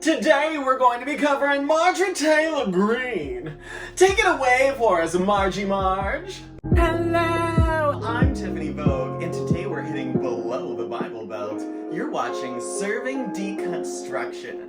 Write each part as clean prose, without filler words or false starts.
Today we're going to be covering Marjorie Taylor Greene. Take it away for us, Margie Marge. Hello, I'm Tiffany Vogue, and today we're hitting below the Bible Belt. You're watching Serving Deconstruction.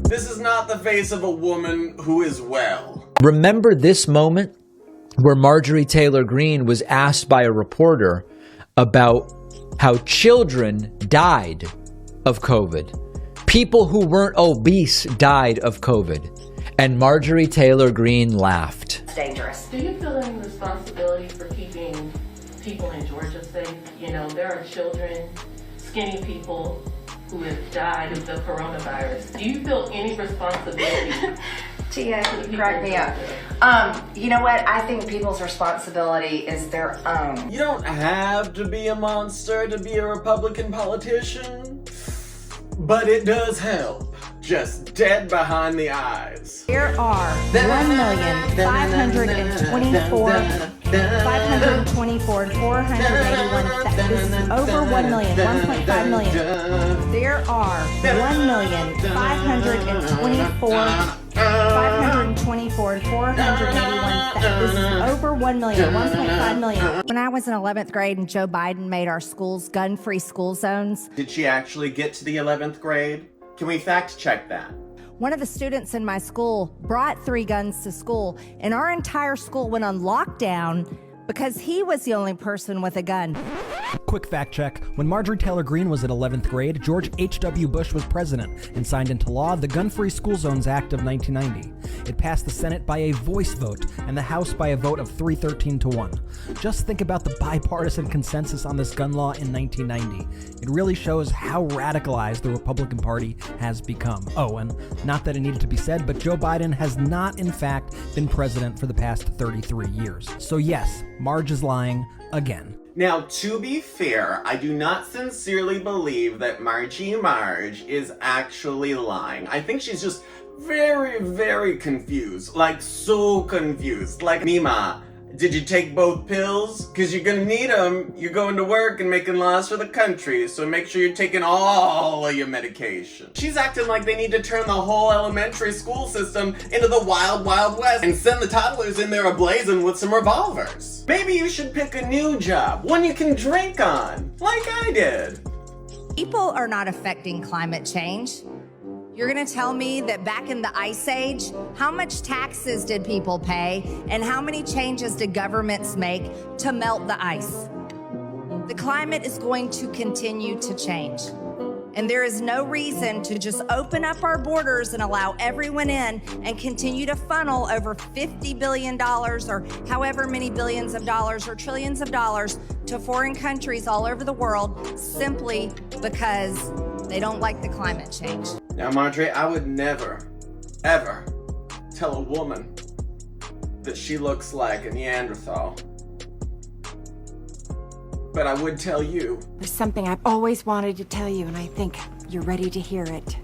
This is not the face of a woman who is well. Remember this moment where Marjorie Taylor Greene was asked by a reporter about how children died of COVID. People who weren't obese died of COVID. And Marjorie Taylor Greene laughed. It's dangerous. Do you feel any responsibility for keeping people in Georgia safe? You know, there are children, skinny people who have died of the coronavirus. Do you feel any responsibility? Tia, crack me up. You know what? I think people's responsibility is their own. You don't have to be a monster to be a Republican politician, but it does help. Just dead behind the eyes. There are 1,524,481. This is over 1 million, 1.5 million. There are 1,524,481. This is over 1 million, 1.5 million. When I was in 11th grade and Joe Biden made our schools gun-free school zones. Did she actually get to the 11th grade? Can we fact check that? One of the students in my school brought 3 guns to school, and our entire school went on lockdown because he was the only person with a gun. Quick fact check. When Marjorie Taylor Greene was at 11th grade, George H.W. Bush was president and signed into law the Gun-Free School Zones Act of 1990. It passed the Senate by a voice vote and the House by a vote of 313 to 1. Just think about the bipartisan consensus on this gun law in 1990. It really shows how radicalized the Republican Party has become. Oh, and not that it needed to be said, but Joe Biden has not, in fact, been president for the past 33 years. So yes, Marge is lying again. Now, to be fair, I do not sincerely believe that Margie Marge is actually lying. I think she's just very, very confused. Like, so confused. Like, Mima, did you take both pills? Because you're gonna need them. You're going to work and making laws for the country, so make sure you're taking all of your medication. She's acting like they need to turn the whole elementary school system into the wild, wild west and send the toddlers in there ablazing with some revolvers. Maybe you should pick a new job, one you can drink on, like I did. People are not affecting climate change. You're gonna tell me that back in the Ice Age, how much taxes did people pay and how many changes did governments make to melt the ice? The climate is going to continue to change. And there is no reason to just open up our borders and allow everyone in and continue to funnel over $50 billion or however many billions of dollars or trillions of dollars to foreign countries all over the world simply because they don't like the climate change. Now, Marjorie, I would never, ever tell a woman that she looks like a Neanderthal. But I would tell you. There's something I've always wanted to tell you, and I think you're ready to hear it.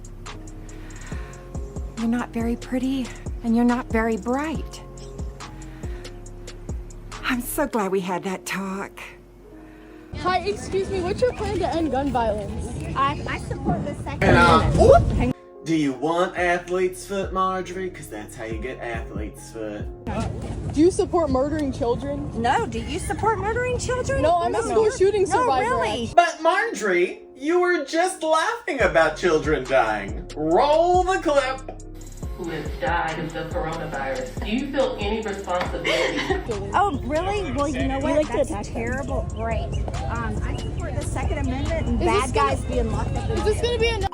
You're not very pretty, and you're not very bright. I'm so glad we had that talk. Hi, excuse me, what's your plan to end gun violence? I support the Second Amendment. Do you want athlete's foot, Marjorie? Because that's how you get athlete's foot. Do you support murdering children? No, do you support murdering children? No, I'm a school shooting survivor. No, really? But Marjorie, you were just laughing about children dying. Roll the clip. Who have died of the coronavirus. Do you feel any responsibility? Oh, really? Well, you know what? like to That's attack terrible. Great. I support the Second Amendment and bad guys being locked up in Is this gonna be a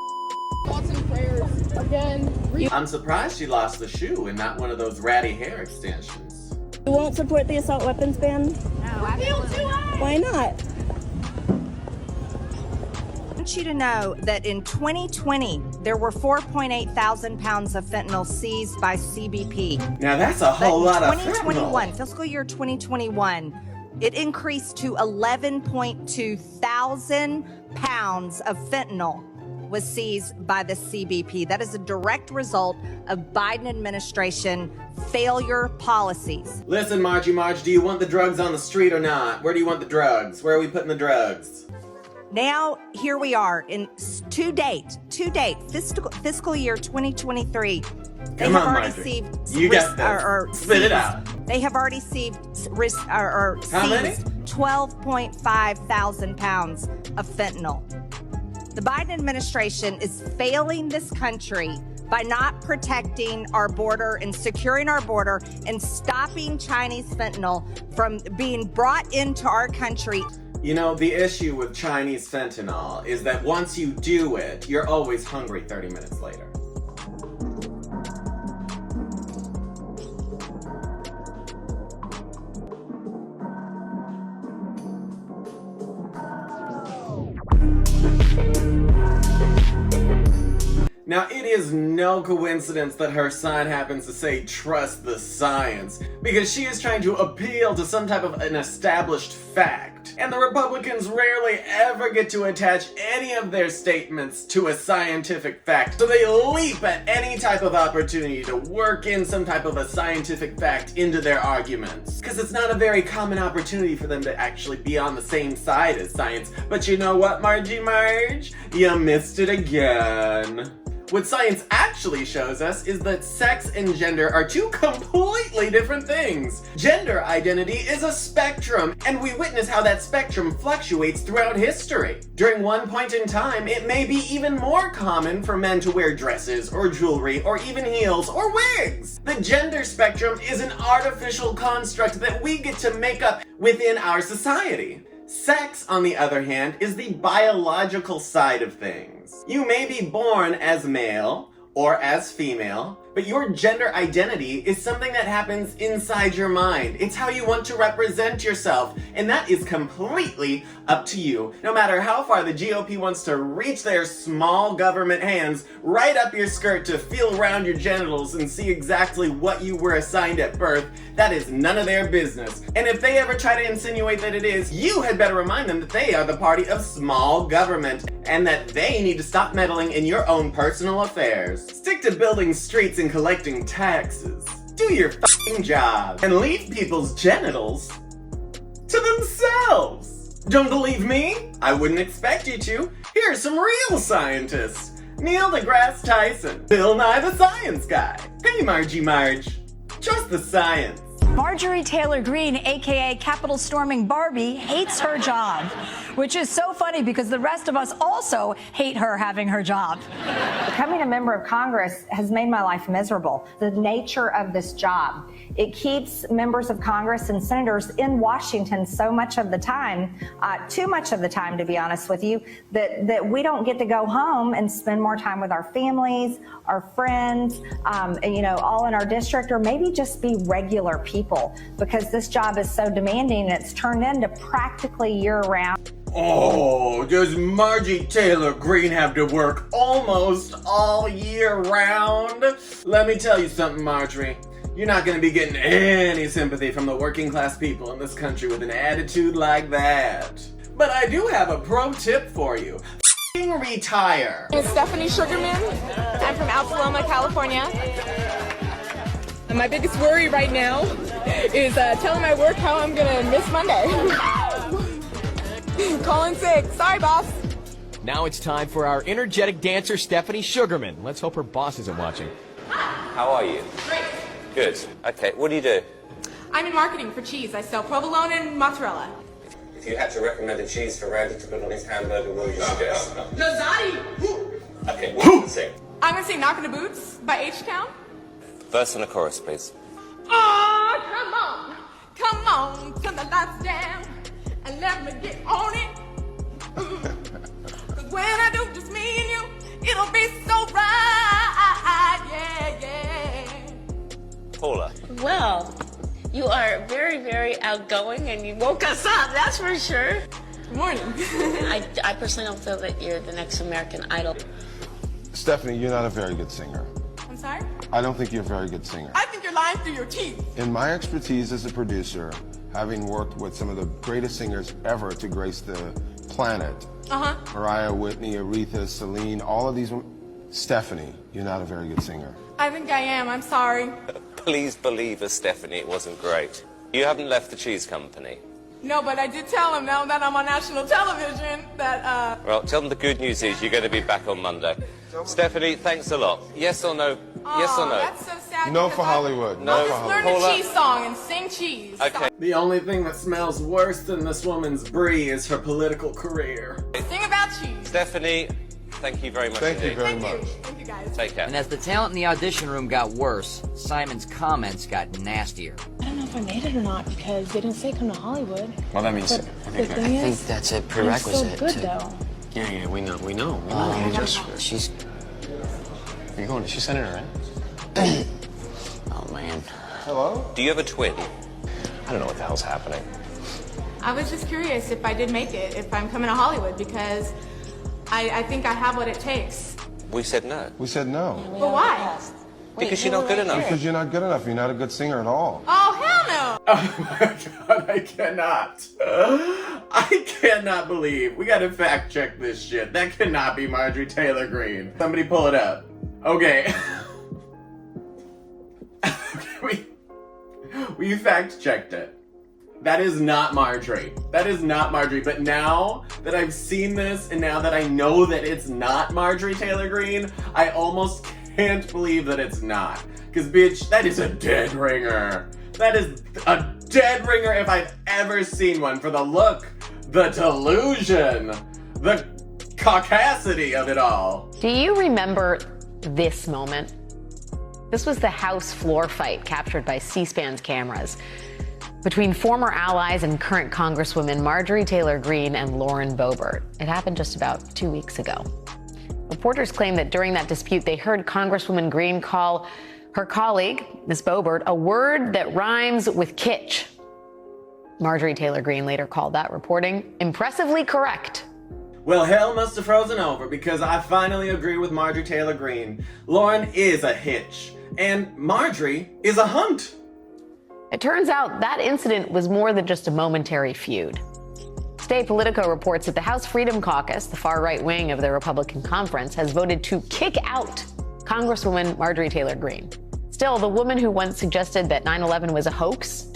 thoughts and prayers again? I'm surprised she lost the shoe and not one of those ratty hair extensions. You won't support the assault weapons ban? No, absolutely not. Why not? I want you to know that in 2020, there were 4.8 thousand pounds of fentanyl seized by CBP. Now that's a whole lot of fentanyl. 2021, fiscal year 2021, it increased to 11.2 thousand pounds of fentanyl was seized by the CBP. That is a direct result of Biden administration failure policies. Listen, Margie Marge, do you want the drugs on the street or not? Where do you want the drugs? Where are we putting the drugs? Now, here we are to date, fiscal year 2023. They Come have on, already Marjorie. received, You got this. Spit it out. They have already seized, How many? 12.5 thousand pounds of fentanyl. The Biden administration is failing this country by not protecting our border and securing our border and stopping Chinese fentanyl from being brought into our country. You know, the issue with Chinese fentanyl is that once you do it, you're always hungry 30 minutes later. Now, it is no coincidence that her sign happens to say, "Trust the science," because she is trying to appeal to some type of an established fact. And the Republicans rarely ever get to attach any of their statements to a scientific fact, so they leap at any type of opportunity to work in some type of a scientific fact into their arguments. Because it's not a very common opportunity for them to actually be on the same side as science. But you know what, Margie Marge? You missed it again. What science actually shows us is that sex and gender are two completely different things. Gender identity is a spectrum, and we witness how that spectrum fluctuates throughout history. During one point in time, it may be even more common for men to wear dresses or jewelry or even heels or wigs. The gender spectrum is an artificial construct that we get to make up within our society. Sex, on the other hand, is the biological side of things. You may be born as male or as female, but your gender identity is something that happens inside your mind. It's how you want to represent yourself, and that is completely up to you. No matter how far the GOP wants to reach their small government hands right up your skirt to feel around your genitals and see exactly what you were assigned at birth, that is none of their business. And if they ever try to insinuate that it is, you had better remind them that they are the party of small government and that they need to stop meddling in your own personal affairs. Stick to building streets and collecting taxes. Do your f***ing job and leave people's genitals to themselves. Don't believe me? I wouldn't expect you to. Here are some real scientists. Neil deGrasse Tyson, Bill Nye the Science Guy. Hey Margie Marge, trust the science. Marjorie Taylor Greene, aka Capitol Storming Barbie, hates her job, which is so funny because the rest of us also hate her having her job. Becoming a member of Congress has made my life miserable. The nature of this job, it keeps members of Congress and senators in Washington so much of the time, too much of the time, to be honest with you, that we don't get to go home and spend more time with our families, our friends, all in our district, or maybe just be regular people, because this job is so demanding. It's turned into practically year-round. Oh, does Marjorie Taylor Greene have to work almost all year round? Let me tell you something, Marjorie. You're not going to be getting any sympathy from the working class people in this country with an attitude like that. But I do have a pro tip for you. F***ing retire. It's Stephanie Sugarman. I'm from Altaloma, California. And my biggest worry right now is telling my work how I'm gonna miss Monday. Calling sick. Sorry, boss. Now it's time for our energetic dancer, Stephanie Sugarman. Let's hope her boss isn't watching. How are you? Great. Good. Okay, what do you do? I'm in marketing for cheese. I sell provolone and mozzarella. If you had to recommend a cheese for Randy to put on his hamburger, what would you suggest? Nosati. Okay, what would you sing? I'm gonna sing Knockin' the Boots by H-Town. Verse and a chorus, please. Oh, come on, turn the lights down and let me get on it. 'Cause when I do just me and you, it'll be so right, yeah. Paula. Well, you are very, very outgoing and you woke us up, that's for sure. Good morning. I personally don't feel that you're the next American Idol. Stephanie, you're not a very good singer. I'm sorry? I don't think you're a very good singer. I think you're lying through your teeth. In my expertise as a producer, having worked with some of the greatest singers ever to grace the planet. Mariah, Whitney, Aretha, Celine, all of these women. Stephanie, you're not a very good singer. I think I am. I'm sorry. Please believe us, Stephanie, it wasn't great. You haven't left the cheese company. No, but I did tell him now that I'm on national television that, Well, tell them the good news is you're going to be back on Monday. Stephanie, thanks a lot. Yes or no? Yes or no? That's so sad. No for Hollywood. No I'll for just Hollywood. learn the cheese song and sing cheese. Okay. The only thing that smells worse than this woman's brie is her political career. Sing about cheese. Stephanie, thank you very much Thank you indeed. very much. Thank you, guys. Take care. And as the talent in the audition room got worse, Simon's comments got nastier. I don't know if I made it or not because they didn't say come to Hollywood. Well, that means But the thing I is, think that's a I'm prerequisite. so good to, though. Yeah, we know. We know. She's. Are you going? She's sending her in. Oh man. Hello? Do you have a twin? I don't know what the hell's happening. I was just curious if I did make it, if I'm coming to Hollywood because I think I have what it takes. We said no. We said no. But why? Because you're not good enough. Because you're not good enough. You're not a good singer at all. Oh, hell no! Oh my god, I cannot. I cannot believe. We gotta fact check this shit. That cannot be Marjorie Taylor Greene. Somebody pull it up. Okay. we fact checked it. That is not Marjorie. That is not Marjorie. But now that I've seen this and now that I know that it's not Marjorie Taylor Greene, I almost can't believe that it's not. Because, bitch, that is a dead ringer. That is a dead ringer if I've ever seen one. For the look, the delusion, the caucasity of it all. Do you remember this moment? This was the House floor fight captured by C-SPAN's cameras between former allies and current Congresswomen Marjorie Taylor Greene and Lauren Boebert. It happened just about 2 weeks ago. Reporters claim that during that dispute, they heard Congresswoman Greene call her colleague, Ms. Boebert, a word that rhymes with kitsch. Marjorie Taylor Greene later called that reporting impressively correct. Well, hell must have frozen over because I finally agree with Marjorie Taylor Greene. Lauren is a hitch, and Marjorie is a hunt. It turns out that incident was more than just a momentary feud. Today, Politico reports that the House Freedom Caucus, the far-right wing of the Republican conference, has voted to kick out Congresswoman Marjorie Taylor Greene. Still, the woman who once suggested that 9/11 was a hoax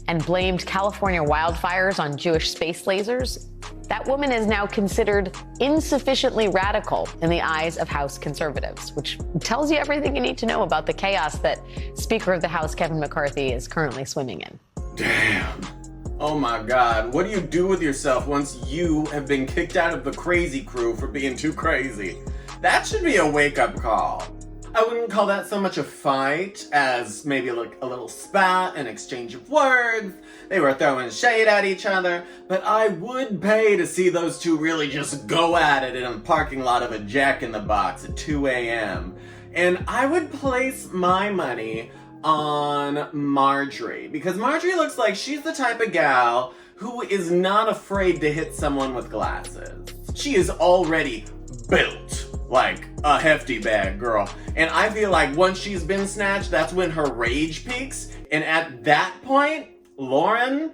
and blamed California wildfires on Jewish space lasers, that woman is now considered insufficiently radical in the eyes of House conservatives, which tells you everything you need to know about the chaos that Speaker of the House Kevin McCarthy is currently swimming in. Damn. Oh my god, what do you do with yourself once you have been kicked out of the crazy crew for being too crazy? That should be a wake-up call. I wouldn't call that so much a fight as maybe like a little spat, an exchange of words. They were throwing shade at each other, but I would pay to see those two really just go at it in a parking lot of a Jack in the Box at 2 a.m. And I would place my money on Marjorie, because Marjorie looks like she's the type of gal who is not afraid to hit someone with glasses. She is already built like a hefty bag girl. And I feel like once she's been snatched, that's when her rage peaks. And at that point, Lauren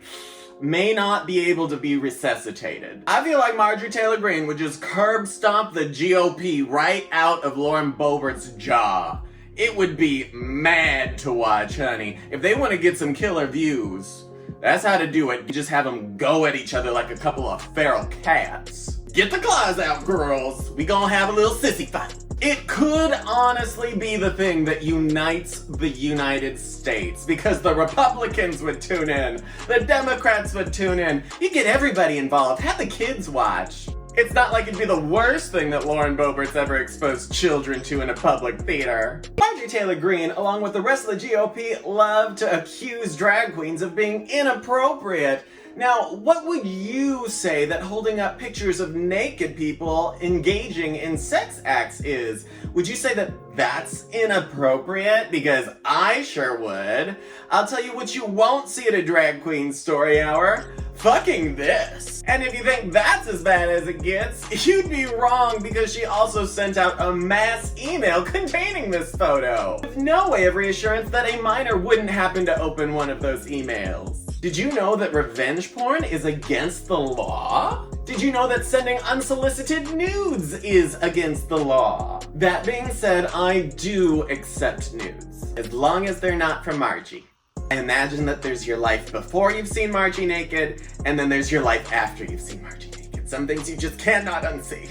may not be able to be resuscitated. I feel like Marjorie Taylor Greene would just curb stomp the GOP right out of Lauren Boebert's jaw. It would be mad to watch, honey. If they want to get some killer views, that's how to do it. You just have them go at each other like a couple of feral cats. Get the claws out, girls. We gonna have a little sissy fight. It could honestly be the thing that unites the United States, because the Republicans would tune in, the Democrats would tune in. You get everybody involved. Have the kids watch. It's not like it'd be the worst thing that Lauren Boebert's ever exposed children to in a public theater. Marjorie Taylor Greene, along with the rest of the GOP, love to accuse drag queens of being inappropriate. Now, what would you say that holding up pictures of naked people engaging in sex acts is? Would you say that that's inappropriate? Because I sure would. I'll tell you what you won't see at a drag queen story hour. Fucking this. And if you think that's as bad as it gets, you'd be wrong, because she also sent out a mass email containing this photo, with no way of reassurance that a minor wouldn't happen to open one of those emails. Did you know that revenge porn is against the law? Did you know that sending unsolicited nudes is against the law? That being said, I do accept nudes, as long as they're not from Margie. I imagine that there's your life before you've seen Margie naked, and then there's your life after you've seen Margie naked. Some things you just cannot unsee.